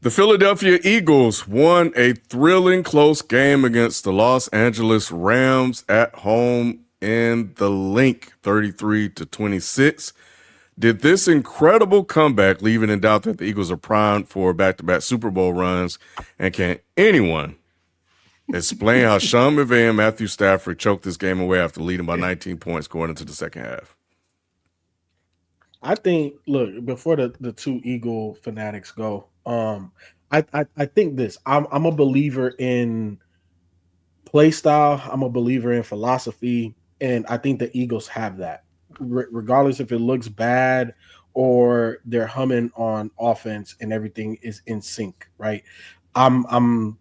The Philadelphia Eagles won a thrilling close game against the Los Angeles Rams at home in the Linc, 33-26. Did this incredible comeback leave it in doubt that the Eagles are primed for back-to-back Super Bowl runs? And can anyone explain how Sean McVay and Matthew Stafford choked this game away after leading by 19 points going into the second half? I think, look, before the two Eagle fanatics go, I think this. I'm a believer in play style. I'm a believer in philosophy, and I think the Eagles have that. Regardless if it looks bad or they're humming on offense and everything is in sync, right? I'm I'm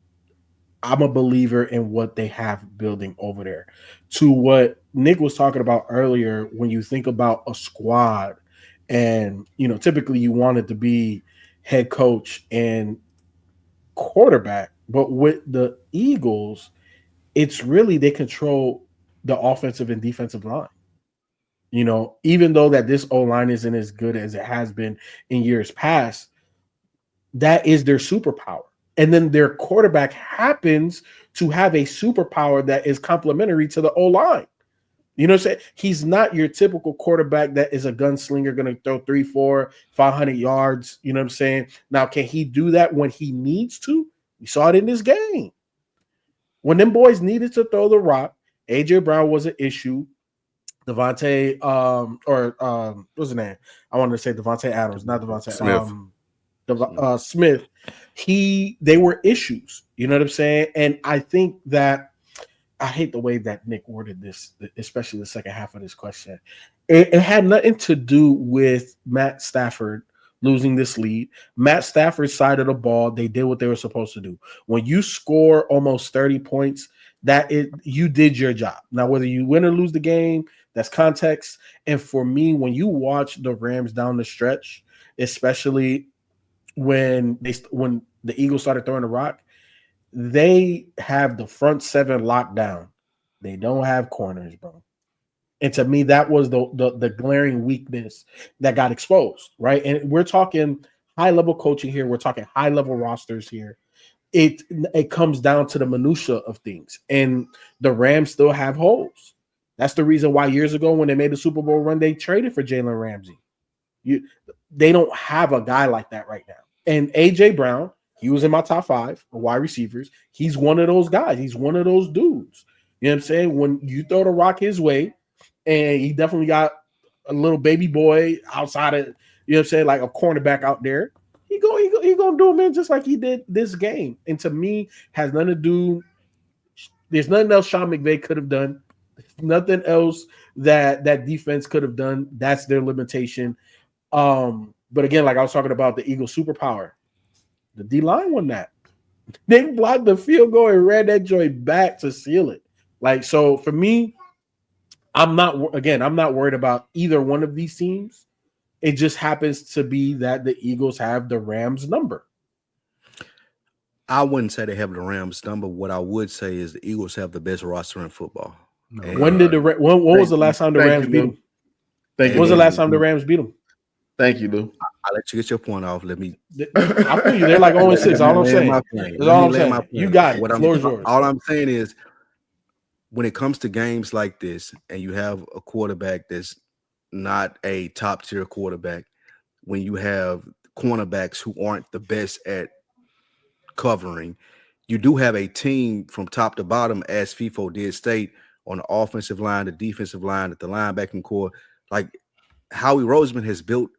I'm a believer in what they have building over there. To what Nick was talking about earlier, when you think about a squad, and typically you want it to be head coach and quarterback, but with the Eagles, it's really they control the offensive and defensive line. Even though that this O line isn't as good as it has been in years past, that is their superpower. And then their quarterback happens to have a superpower that is complementary to the O line. You know what I'm saying? He's not your typical quarterback that is a gunslinger going to throw 3, 4, 500 yards. You know what I'm saying? Now, can he do that when he needs to? We saw it in this game. When them boys needed to throw the rock, AJ Brown was an issue. Devontae, what's his name? I wanted to say Devontae Adams, not Devontae. Smith. Smith. They were issues. You know what I'm saying? And I think that I hate the way that Nick worded this, especially the second half of this question. It had nothing to do with Matt Stafford losing this lead. Matt Stafford's side of the ball, they did what they were supposed to do. When you score almost 30 points, you did your job. Now, whether you win or lose the game, that's context. And for me, when you watch the Rams down the stretch, especially when the Eagles started throwing the rock, they have the front seven locked down. They don't have corners, bro. And to me, that was the glaring weakness that got exposed, right? And we're talking high level coaching here. We're talking high level rosters here. It comes down to the minutia of things, and the Rams still have holes. That's the reason why years ago when they made the Super Bowl run, they traded for Jalen Ramsey. They don't have a guy like that right now. And AJ Brown, he was in my top 5 wide receivers. He's one of those guys. He's one of those dudes. You know what I'm saying? When you throw the rock his way, and he definitely got a little baby boy outside of, you know what I'm saying, like a cornerback out there, he gonna do it, man, just like he did this game. And to me, has nothing to do. There's nothing else Sean McVay could have done. Nothing else that defense could have done. That's their limitation. But again, like I was talking about the Eagles' superpower, the D line won that. They blocked the field goal and ran that joint back to seal it. Like, so for me, I'm not worried about either one of these teams. It just happens to be that the Eagles have the Rams number. I wouldn't say they have the Rams number. What I would say is the Eagles have the best roster in football. When was the last time the Rams beat them? When was the last time the Rams beat them? Thank you, Lou. I'll let you get your point off. Let me. I feel you. They're like 0-6. All I'm saying. That's all I'm saying. You got it. Floor is yours. All I'm saying is, when it comes to games like this, and you have a quarterback that's not a top tier quarterback, when you have cornerbacks who aren't the best at covering, you do have a team from top to bottom, as FIFO did state, on the offensive line, the defensive line, at the linebacking core. Like, Howie Roseman has built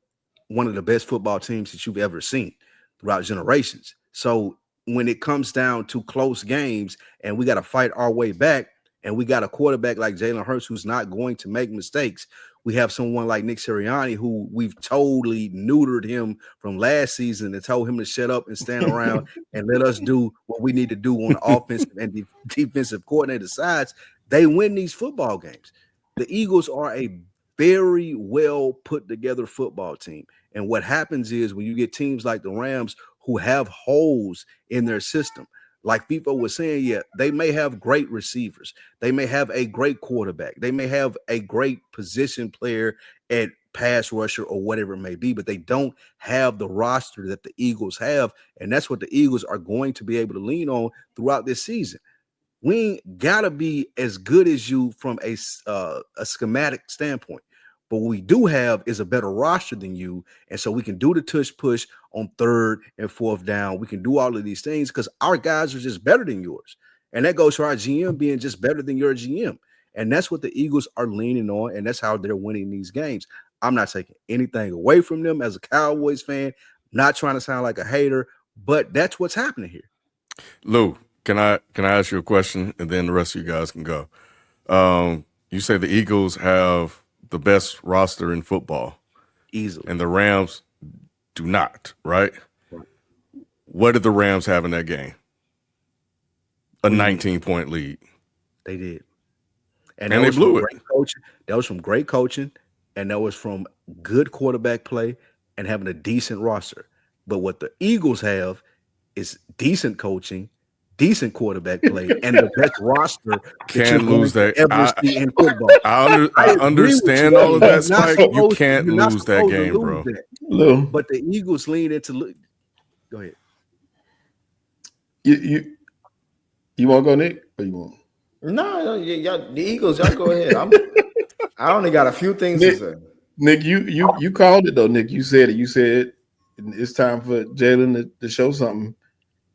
one of the best football teams that you've ever seen throughout generations. So when it comes down to close games and we got to fight our way back, and we got a quarterback like Jalen Hurts who's not going to make mistakes, we have someone like Nick Sirianni who we've totally neutered him from last season and told him to shut up and stand around and let us do what we need to do on the offensive and defensive coordinator sides. They win these football games. The Eagles are a very well put together football team. And what happens is when you get teams like the Rams who have holes in their system, like people were saying, yeah, they may have great receivers. They may have a great quarterback. They may have a great position player at pass rusher or whatever it may be, but they don't have the roster that the Eagles have, and that's what the Eagles are going to be able to lean on throughout this season. We ain't gotta be as good as you from a schematic standpoint, but what we do have is a better roster than you, and so we can do the tush push on 3rd and 4th down. We can do all of these things because our guys are just better than yours, and that goes to our GM being just better than your GM, and that's what the Eagles are leaning on, and that's how they're winning these games. I'm not taking anything away from them as a Cowboys fan. Not trying to sound like a hater, but that's what's happening here. Lou, can I ask you a question, and then the rest of you guys can go? You say the Eagles have the best roster in football, Easily, and the Rams do not, right? What did the Rams have in that game? A 19-point lead. They did, and they blew it. That was from great coaching, and that was from good quarterback play and having a decent roster. But what the Eagles have is decent coaching, decent quarterback play, and the best roster. Can't lose that. In football. I understand all of that, Spike. You can't lose that game, bro. But the Eagles lean into. Go ahead. You want to go, Nick? Or you want? No, y'all, the Eagles. Y'all go ahead. I only got a few things to say. Nick, you called it though. Nick, you said it. You said it's time for Jalen to show something.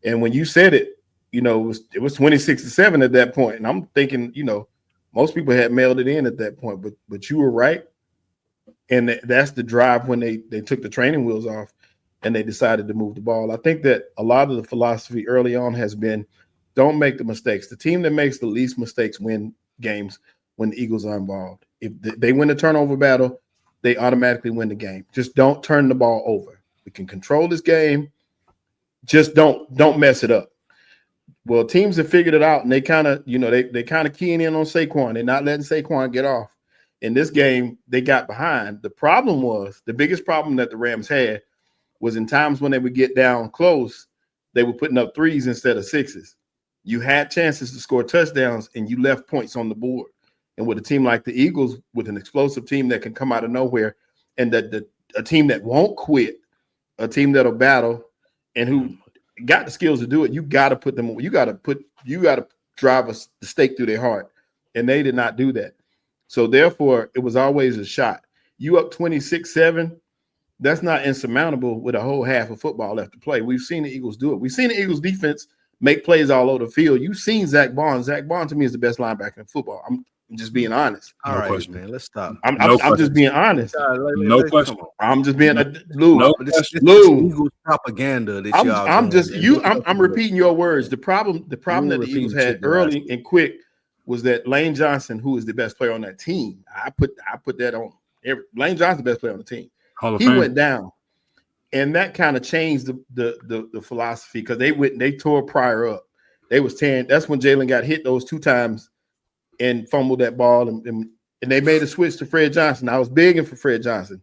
And when you said it, it was 26-7 at that point. And I'm thinking, most people had mailed it in at that point, but you were right. And that's the drive when they took the training wheels off and they decided to move the ball. I think that a lot of the philosophy early on has been, don't make the mistakes. The team that makes the least mistakes win games when the Eagles are involved. If they win the turnover battle, they automatically win the game. Just don't turn the ball over. We can control this game. Just don't mess it up. Well, teams have figured it out, and they kind of, they kind of keying in on Saquon. They're not letting Saquon get off. In this game, they got behind. The biggest problem that the Rams had was in times when they would get down close, they were putting up 3s instead of 6s. You had chances to score touchdowns, and you left points on the board. And with a team like the Eagles, with an explosive team that can come out of nowhere, and a team that won't quit, a team that'll battle, and who got the skills to do it, you got to put them. You got to drive the stake through their heart, and they did not do that. So therefore, it was always a shot. You up 26-7. That's not insurmountable with a whole half of football left to play. We've seen the Eagles do it. We've seen the Eagles defense make plays all over the field. You've seen Zach Bond. Zach Bond to me is the best linebacker in football. I'm just being honest. All right, man. Let's stop. I'm just being honest. No question. I'm just being Lou. This Lou. Eagles propaganda that y'all. I'm repeating your words. The problem that the Eagles had early and quick was that Lane Johnson, who is the best player on that team, I put that on. Lane Johnson, the best player on the team. He went down, and that kind of changed the philosophy because they tore Pryor up. They was tearing. That's when Jalen got hit those 2 times and fumbled that ball, and they made a switch to Fred Johnson. I was begging for Fred Johnson,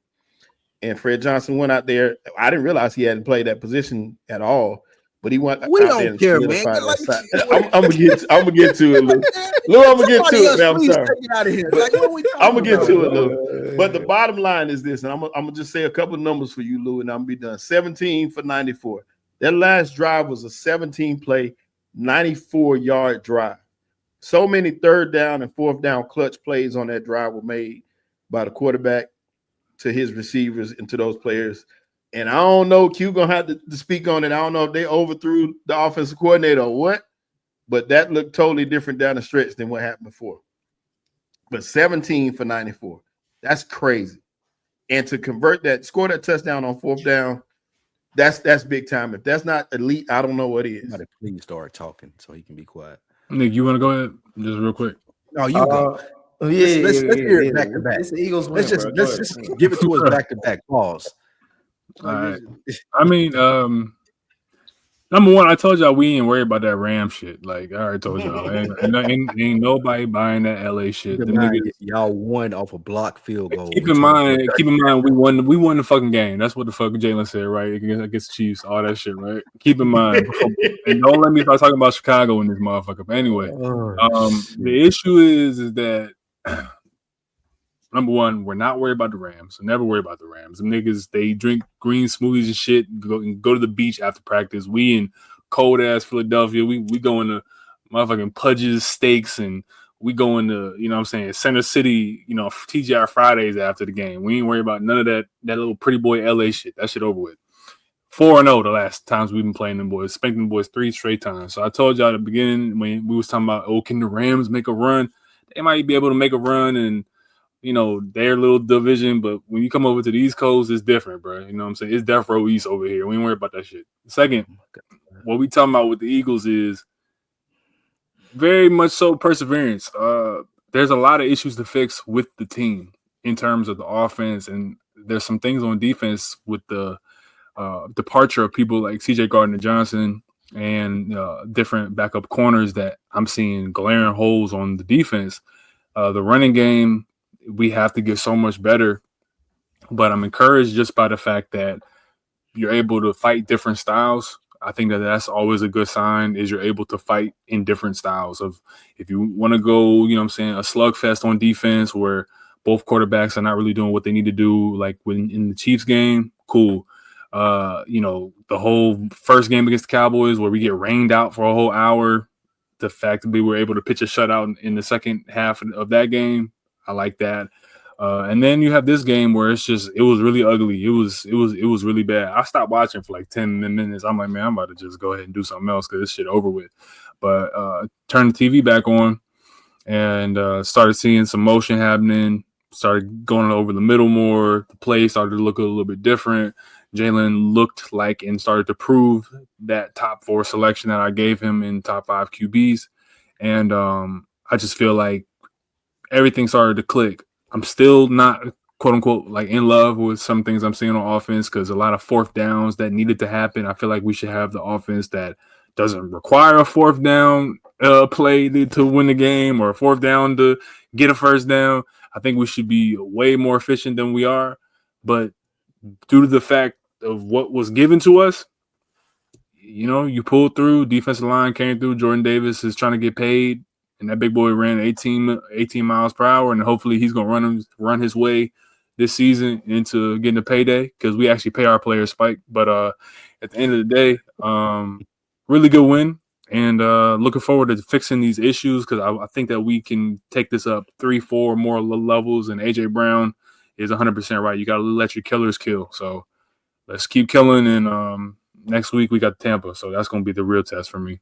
and Fred Johnson went out there. I didn't realize he hadn't played that position at all, but he went. We don't care, man. I'm gonna get to it, Lou. Lou, I'm gonna get to it. Man, I'm sorry. I'm gonna get to it, Lou. But the bottom line is this, and I'm gonna just say a couple of numbers for you, Lou, and I'm gonna be done. 17 for 94. That last drive was a 17-play, 94-yard drive. So many 3rd down and 4th down clutch plays on that drive were made by the quarterback to his receivers and to those players. And I don't know, Q gonna have to speak on it. I don't know if they overthrew the offensive coordinator or what, but that looked totally different down the stretch than what happened before. But 17 for 94, that's crazy. And to convert that, score that touchdown on 4th down, that's big time. If that's not elite, I don't know what is. Somebody please start talking so he can be quiet. Nick, you want to go ahead just real quick? No, you go. Let's hear it back to back. It's the Eagles win, let's just give it to us back to back. Pause. All right. I mean, number one, I told y'all we ain't worried about that Ram shit. Like I already told y'all, ain't nobody buying that LA shit. Y'all won off a block field goal. Keep in mind, we won the fucking game. That's what the fuck Jalen said, right? Against Chiefs, all that shit, right? Keep in mind, and don't let me start talking about Chicago in this motherfucker. But anyway, the issue is that Number one, we're not worried about the Rams. Never worry about the Rams. Them niggas, they drink green smoothies and shit. Go to the beach after practice. We in cold ass Philadelphia. We going to motherfucking Pudge's Steaks, and we going to, you know what I'm saying, Center City, you know, TGI Fridays after the game. We ain't worried about none of that little pretty boy LA shit. That shit over with. 4-0 the last times we've been playing them boys. Spanked them boys 3 straight times. So I told y'all at the beginning when we was talking about, oh, can the Rams make a run? They might be able to make a run and, you know, their little division, but when you come over to the East Coast, it's different, bro. You know what I'm saying? It's Death Row East over here. We ain't worry about that shit. Second, what we talking about with the Eagles is very much so perseverance. There's a lot of issues to fix with the team in terms of the offense, and there's some things on defense with the departure of people like CJ Gardner-Johnson and different backup corners that I'm seeing glaring holes on the defense. The running game, we have to get so much better, but I'm encouraged just by the fact that you're able to fight different styles. I think that that's always a good sign, is you're able to fight in different styles. Of if you want to go, you know what I'm saying, a slugfest on defense where both quarterbacks are not really doing what they need to do, like when in the Chiefs game, cool. You know, the whole first game against the Cowboys where we get rained out for a whole hour, the fact that we were able to pitch a shutout in the second half of that game, I like that. And then you have this game where it was really ugly. It was really bad. I stopped watching for like 10 minutes. I'm like, man, I'm about to just go ahead and do something else because this shit over with. But turned the TV back on and started seeing some motion happening, started going over the middle more. The play started to look a little bit different. Jalen looked like and started to prove that top 4 selection that I gave him in top 5 QBs. And I just feel like everything started to click. I'm still not, quote unquote, like in love with some things I'm seeing on offense because a lot of 4th downs that needed to happen. I feel like we should have the offense that doesn't require a 4th down play to win the game or a 4th down to get a 1st down. I think we should be way more efficient than we are. But due to the fact of what was given to us, you know, you pulled through, defensive line came through, Jordan Davis is trying to get paid. And that big boy ran 18 miles per hour, and hopefully he's going to run his way this season into getting a payday because we actually pay our players spike. But at the end of the day, really good win, and looking forward to fixing these issues because I think that we can take this up 3-4 more levels, and A.J. Brown is 100% right. You got to let your killers kill. So let's keep killing, and next week we got Tampa, so that's going to be the real test for me.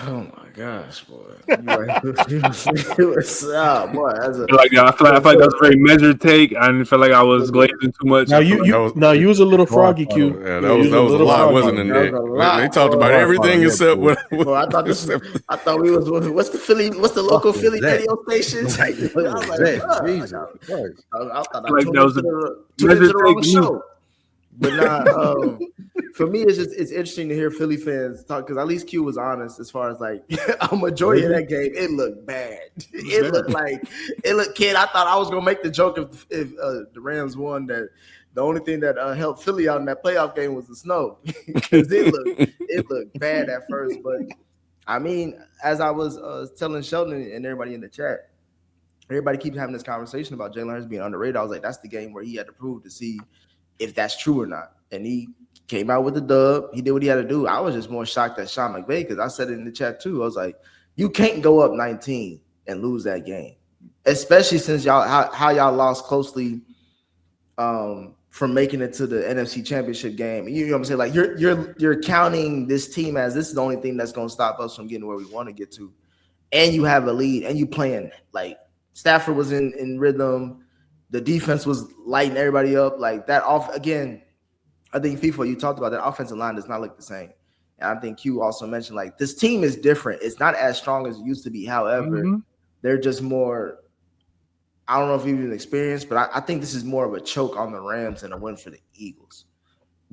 Oh my gosh, boy! What's up, boy? I feel like that was a very measured take. I didn't feel like I was glazing too much. Now you was a little froggy, Q. Yeah, that was a lot, wasn't it, Nick? They talked about everything except what. I thought we was. What's the local Philly radio station? I was like, Jesus Christ! I thought I tuned into the wrong show. But nah, for me, it's interesting to hear Philly fans talk because at least Q was honest as far as like a majority of that game. It looked bad. It looked kid. I thought I was gonna make the joke if the Rams won that the only thing that helped Philly out in that playoff game was the snow because it looked bad at first. But I mean, as I was telling Sheldon and everybody in the chat, everybody keeps having this conversation about Jalen Hurts being underrated. I was like, that's the game where he had to prove to see if that's true or not. And he came out with the dub. He did what he had to do. I was just more shocked at Sean McVay because I said it in the chat too. I was like, you can't go up 19 and lose that game, especially since how y'all lost closely from making it to the NFC Championship game. You know what I'm saying? Like you're counting this team as this is the only thing that's going to stop us from getting where we want to get to. And you have a lead and you playing like Stafford was in rhythm. The defense was lighting everybody up like that. Again, I think FIFA, you talked about that offensive line does not look the same. And I think Q also mentioned like this team is different. It's not as strong as it used to be. However, they're just more, I don't know if you've been experienced, but I think this is more of a choke on the Rams than a win for the Eagles.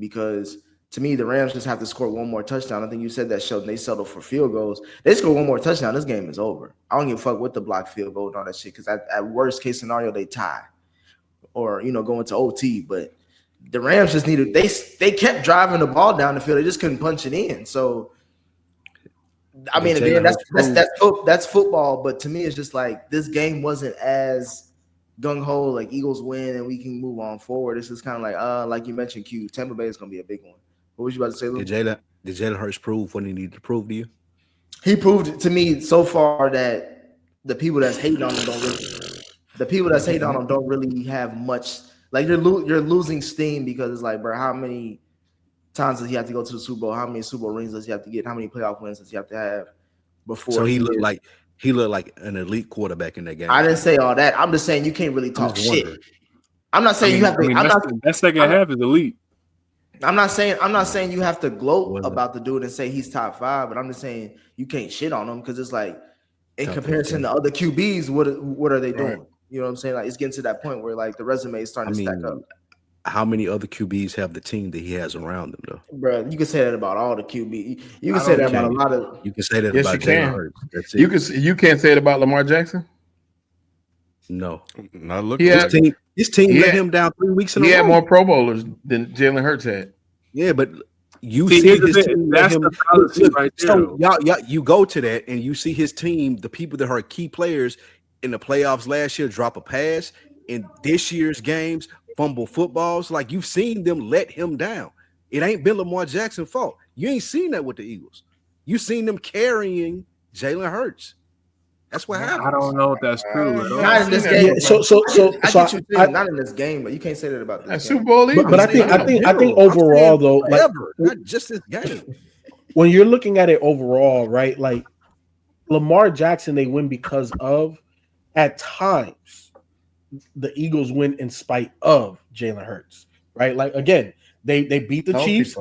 Because to me, the Rams just have to score one more touchdown. I think you said that, Sheldon. They settle for field goals. They score one more touchdown. This game is over. I don't give a fuck with the block field goal and all that shit because at worst case scenario, they tie. Or, go into OT, but the Rams just needed they kept driving the ball down the field. They just couldn't punch it in. So I mean, again, that's football. But to me, it's just like this game wasn't as gung ho. Like Eagles win and we can move on forward. It's just kind of like you mentioned, Q. Tampa Bay is going to be a big one. What was you about to say, Luke? Did Jalen Hurts prove what he needed to prove to you? He proved to me so far that the people that's hating on him don't really have much. Like you're losing steam because it's like, bro, how many times does he have to go to the Super Bowl? How many Super Bowl rings does he have to get? How many playoff wins does he have to have before? So he looked like an elite quarterback in that game. I didn't say all that. I'm just saying you can't really talk shit. I'm not saying you have to. That second half is elite. I'm not saying you have to gloat about the dude and say he's top 5, but I'm just saying you can't shit on him because it's like in comparison to other QBs, what are they doing? Right. You know what I'm saying? Like it's getting to that point where like the resume is starting to stack up. How many other QBs have the team that he has around them, though? Bro, you can say that about all the QB. You can say that about a lot of. You can say that about Jalen Hurts. That's it. You can't say it about Lamar Jackson. No, not looking. His team let him down 3 weeks in a row. He had more Pro Bowlers than Jalen Hurts had. Yeah, but you see his team. That's the fallacy right there. So you go to that and you see his team, the people that are key players in the playoffs last year, drop a pass. In this year's games, fumble footballs. Like you've seen them let him down. It ain't been Lamar Jackson's fault. You ain't seen that with the Eagles. You seen them carrying Jalen Hurts. That's what happened. I don't know if that's true. Not in this game. Not in this game, but you can't say that about this Super Bowl. But I think overall though, not just this game. When you're looking at it overall, right? Like Lamar Jackson, they win because of at times the Eagles win in spite of Jalen Hurts, right? Like again, they beat the Chiefs.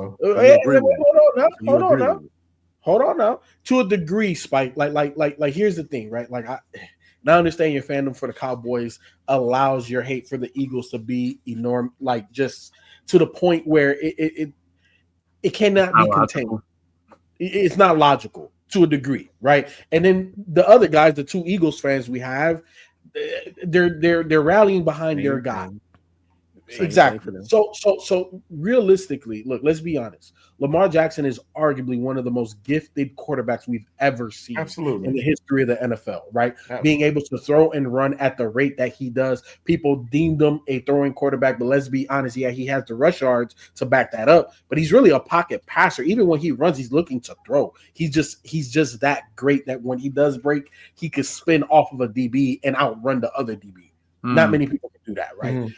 Hold on now. To a degree, Spike. Like here's the thing, right? Like I understand your fandom for the Cowboys allows your hate for the Eagles to be enormous, like just to the point where it cannot be contained. It's not logical to a degree, right? And then the other guys, the two Eagles fans we have, they're rallying behind their guy. Exactly. So realistically, look, let's be honest. Lamar Jackson is arguably one of the most gifted quarterbacks we've ever seen in the history of the NFL, right? Absolutely. Being able to throw and run at the rate that he does. People deemed him a throwing quarterback, but let's be honest, yeah, he has the rush yards to back that up, but he's really a pocket passer. Even when he runs, he's looking to throw. He's just that great that when he does break, he could spin off of a DB and outrun the other DB. Not many people can do that, right?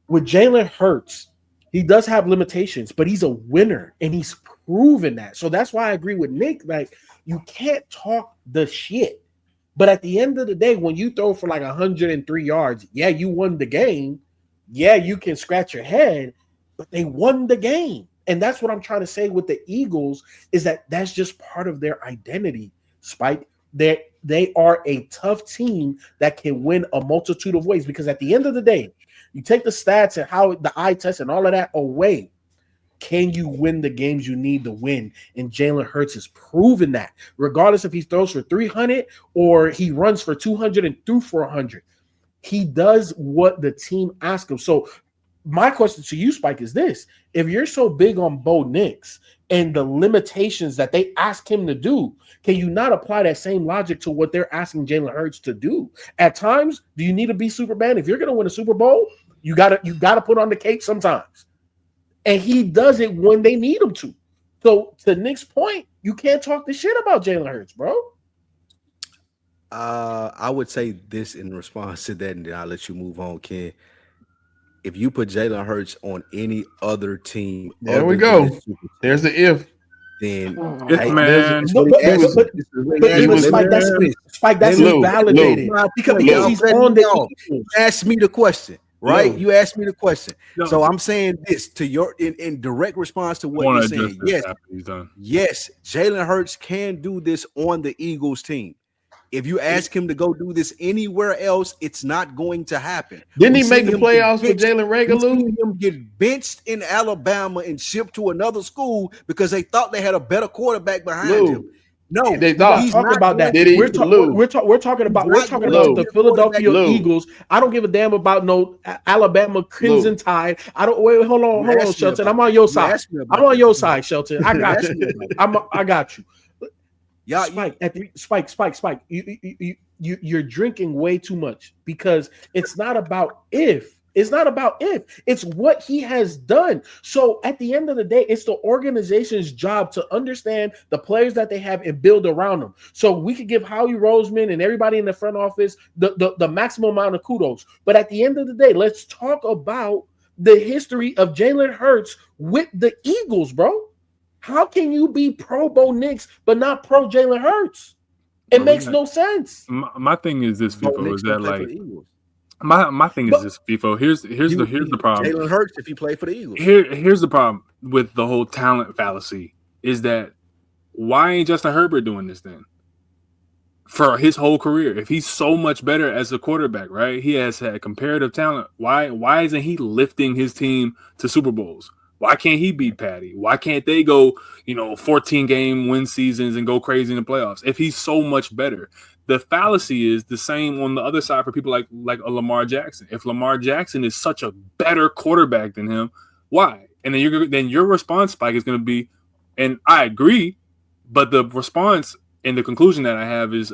With Jalen Hurts, he does have limitations, but he's a winner, and he's proven that. So that's why I agree with Nick. Like, you can't talk the shit. But at the end of the day, when you throw for like 103 yards, yeah, you won the game. Yeah, you can scratch your head, but they won the game. And that's what I'm trying to say with the Eagles is that that's just part of their identity, Spike. They are a tough team that can win a multitude of ways because at the end of the day, you take the stats and how the eye test and all of that away. Can you win the games you need to win? And Jalen Hurts has proven that. Regardless if he throws for 300 or he runs for 200 and threw for 100, he does what the team asks him. So my question to you, Spike, is this. If you're so big on Bo Nix and the limitations that they ask him to do, can you not apply that same logic to what they're asking Jalen Hurts to do? At times, do you need to be Superman? If you're going to win a Super Bowl, you gotta put on the cake sometimes. And he does it when they need him to. So to Nick's point, you can't talk the shit about Jalen Hurts, bro. I would say this in response to that, and then I'll let you move on, Ken. If you put Jalen Hurts on any other team, there we go. There's the if. Then Spike, that's invalidated because he's on the Eagles. Ask me the question, right? You asked me the question. So I'm saying this to your in direct response to what you're saying. Yes, Jalen Hurts can do this on the Eagles team. If you ask him to go do this anywhere else, it's not going to happen. Didn't he make the playoffs with Jalen Reagor? Him get benched in Alabama and shipped to another school because they thought they had a better quarterback behind him. No, they thought. He's talking about that. We're talking about the Philadelphia Eagles. I don't give a damn about no Alabama Crimson Tide. I don't. Wait, hold on, Shelton. I'm on your side. I'm on your side, Shelton. I got you. I got you. Spike. You're drinking way too much because it's not about if. It's not about if. It's what he has done. So at the end of the day, it's the organization's job to understand the players that they have and build around them. So we could give Howie Roseman and everybody in the front office the maximum amount of kudos. But at the end of the day, let's talk about the history of Jalen Hurts with the Eagles, bro. How can you be pro Bo Nix but not pro Jalen Hurts? It makes no sense. My thing is this, FIFO, is that like my thing is this, FIFO. Here's the problem. Jalen Hurts if he played for the Eagles. Here's the problem with the whole talent fallacy is that why ain't Justin Herbert doing this then? For his whole career, if he's so much better as a quarterback, right? He has had comparative talent. Why isn't he lifting his team to Super Bowls? Why can't he beat Patty? Why can't they go, 14-game win seasons and go crazy in the playoffs if he's so much better? The fallacy is the same on the other side for people like a Lamar Jackson. If Lamar Jackson is such a better quarterback than him, why? And then your response, Spike, is going to be, and I agree, but the response and the conclusion that I have is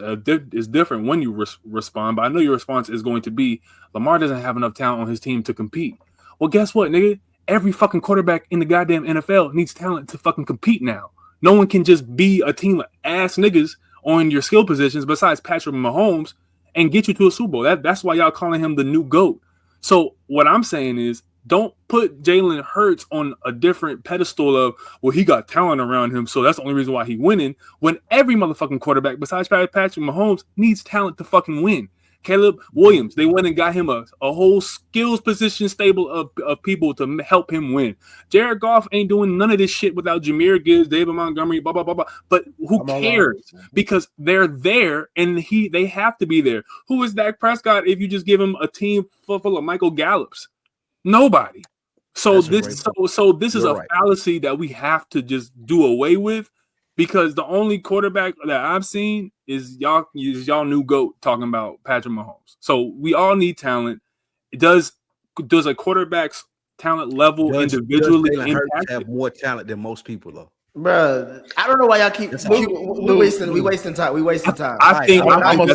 different when you respond. But I know your response is going to be Lamar doesn't have enough talent on his team to compete. Well, guess what, nigga? Every fucking quarterback in the goddamn NFL needs talent to fucking compete now. No one can just be a team of ass niggas on your skill positions besides Patrick Mahomes and get you to a Super Bowl. That's why y'all calling him the new GOAT. So what I'm saying is don't put Jalen Hurts on a different pedestal of, well, he got talent around him, so that's the only reason why he's winning, when every motherfucking quarterback besides Patrick Mahomes needs talent to fucking win. Caleb Williams, they went and got him a whole skills position stable of people to help him win. Jared Goff ain't doing none of this shit without Jahmyr Gibbs, David Montgomery, blah, blah, blah, blah. But who cares? Because they're there and they have to be there. Who is Dak Prescott if you just give him a team full of Michael Gallups? Nobody. So this is a fallacy that we have to just do away with, because the only quarterback that I've seen is y'all new GOAT talking about Patrick Mahomes. So we all need talent. Does a quarterback's talent level individually impact have more talent than most people though? Bro, I don't know why y'all keep we wasting time. I think I'm gonna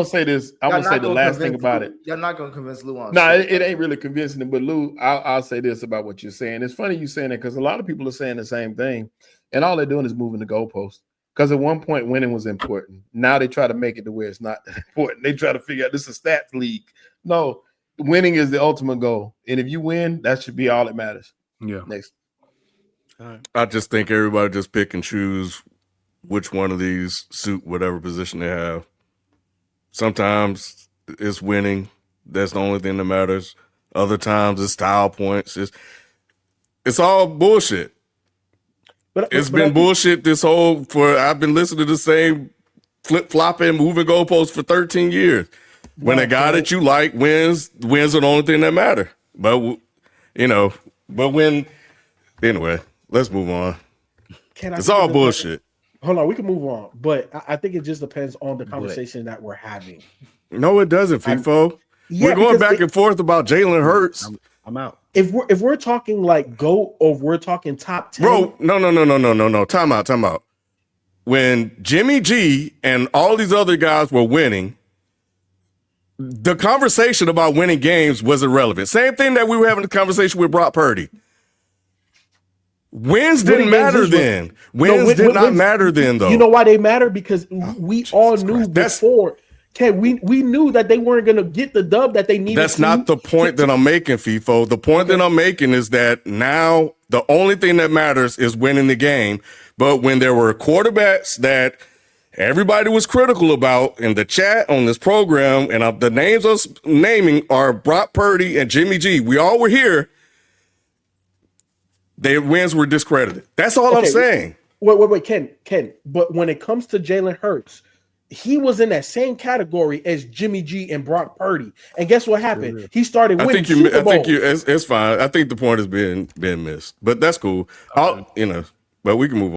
say this. I'm gonna say the last thing about it. You're not gonna convince Lou on. No, it ain't really convincing him. But Lou, I'll say this about what you're saying. It's funny you saying it because a lot of people are saying the same thing, and all they're doing is moving the goalpost. Because at one point winning was important. Now they try to make it to where it's not important. They try to figure out this is a stats league. No, winning is the ultimate goal, and if you win, that should be all that matters. Yeah. Next. I just think everybody just pick and choose which one of these suit whatever position they have. Sometimes it's winning. That's the only thing that matters. Other times it's style points. It's all bullshit. It's been bullshit I've been listening to the same flip-flopping, moving goalposts for 13 years. When a guy that you like wins are the only thing that matter. But, anyway, let's move on. It's all bullshit. Hold on, we can move on. But I think it just depends on the conversation that we're having. No, it doesn't, FIFO. We're going back and forth about Jalen Hurts. I'm out. If we're talking like GOAT or if we're talking top 10. Bro, no. Time out. When Jimmy G and all these other guys were winning, the conversation about winning games was irrelevant. Same thing that we were having the conversation with Brock Purdy. Wins didn't matter then. Wins did not matter then, though. You know why they matter? Because we all knew before. We knew that they weren't going to get the dub that they needed. That's not the point that I'm making, FIFO. The point that I'm making is that now the only thing that matters is winning the game. But when there were quarterbacks that everybody was critical about in the chat on this program, and the names I was naming are Brock Purdy and Jimmy G. We all were here. Their wins were discredited. That's all I'm saying. Wait, Ken. But when it comes to Jalen Hurts, he was in that same category as Jimmy G and Brock Purdy. And guess what happened? He started winning Super Bowl. It's fine. I think the point is being missed. But that's cool. But we can move on.